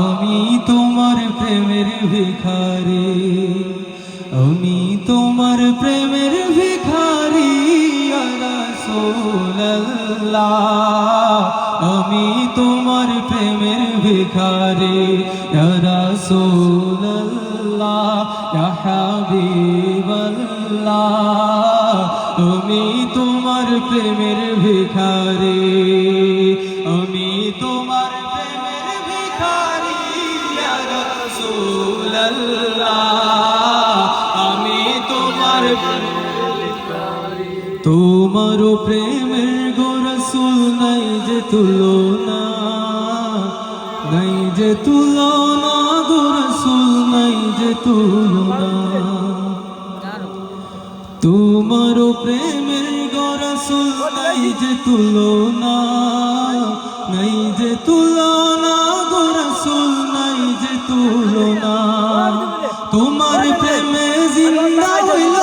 আমি তোমার প্রেমের ভিখারি, আমি তোমার প্রেমের ভিখারি ইয়া রাসূলুল্লাহ, আমি তোমার প্রেমের ভিখারি ইয়া রাসূলুল্লাহ ইয়া হাবিবাল্লাহ, আমি তোমার প্রেমের ভিখারি, আমি তোমার প্রেমের ভিখারি ইয়া রাসূলুল্লাহ, আমি তোমার তোমার প্রেমের গো রাসূল নাই যে তুলনা, নাই যে তুলনা গো রাসূল নাই যে তুলনা, তোমার প্রেমের গো রাসূল নাই যে তুলনা, নাই যে তুলনা গো রাসূল নাই যে তুলনা, তোমার প্রেমে জিন্দা হইল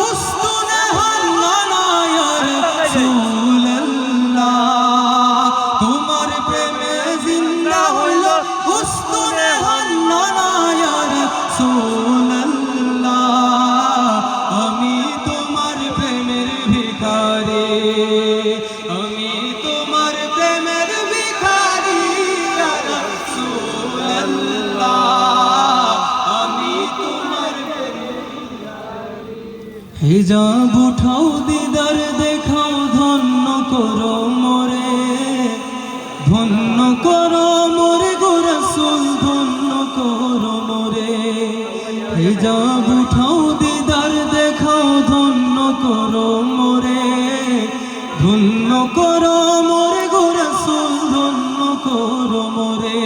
উস্তুনে হান্নানা ইয়া রাসূলুল্লাহ, তোমার প্রেমে জিন্দা হইল উস্তুনে হান্নানা ইয়া রাসূলুল্লাহ, আমি তোমার প্রেমের ভিখারি, আমি তোমার প্রেমের ভিখারি ইয়া রাসূলুল্লাহ, আমি তোমার হিজাব উঠাও দিদার দেখাও ধন্য করো মোরে, ধন্য করো মোরে গো রাসূল ধন্য করো মোরে, হিজাব উঠাও দিদার দেখাও ধন্য করো মোরে, ধন্য করো মোরে গো রাসূল ধন্য করো মোরে,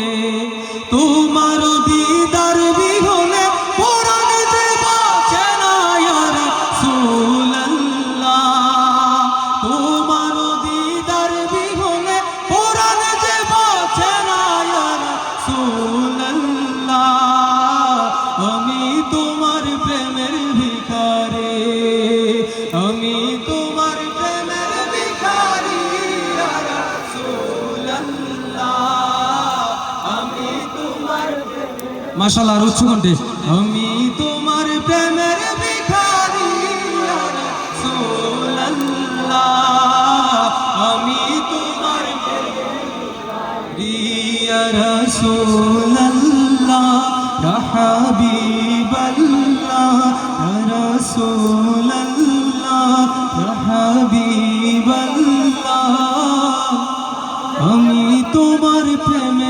তোমার দিদার বিহনে পরাণ যে বাঁচে না ইয়া রাসূলুল্লাহ, তোমার দিদার বিহনে পরাণ যে বাঁচে না ইয়া রাসূলুল্লাহ, আমি তোমার প্রেমের ভিখারি, আমি তোমার প্রেমের ভিখারি ইয়া রাসূলুল্লাহ, আমি তোমার মাশাআল্লাহ আর উচ্চ কণ্ঠে, আমি তোমার প্রেমের ভিখারি ইয়া রাসূলুল্লাহ, আমি তোমার ইয়া রাসূলুল্লাহ ইয়া হাবিবাল্লাহ, ইয়া রাসূলুল্লাহ ইয়া হাবিবাল্লাহ, আমি তোমার প্রেমে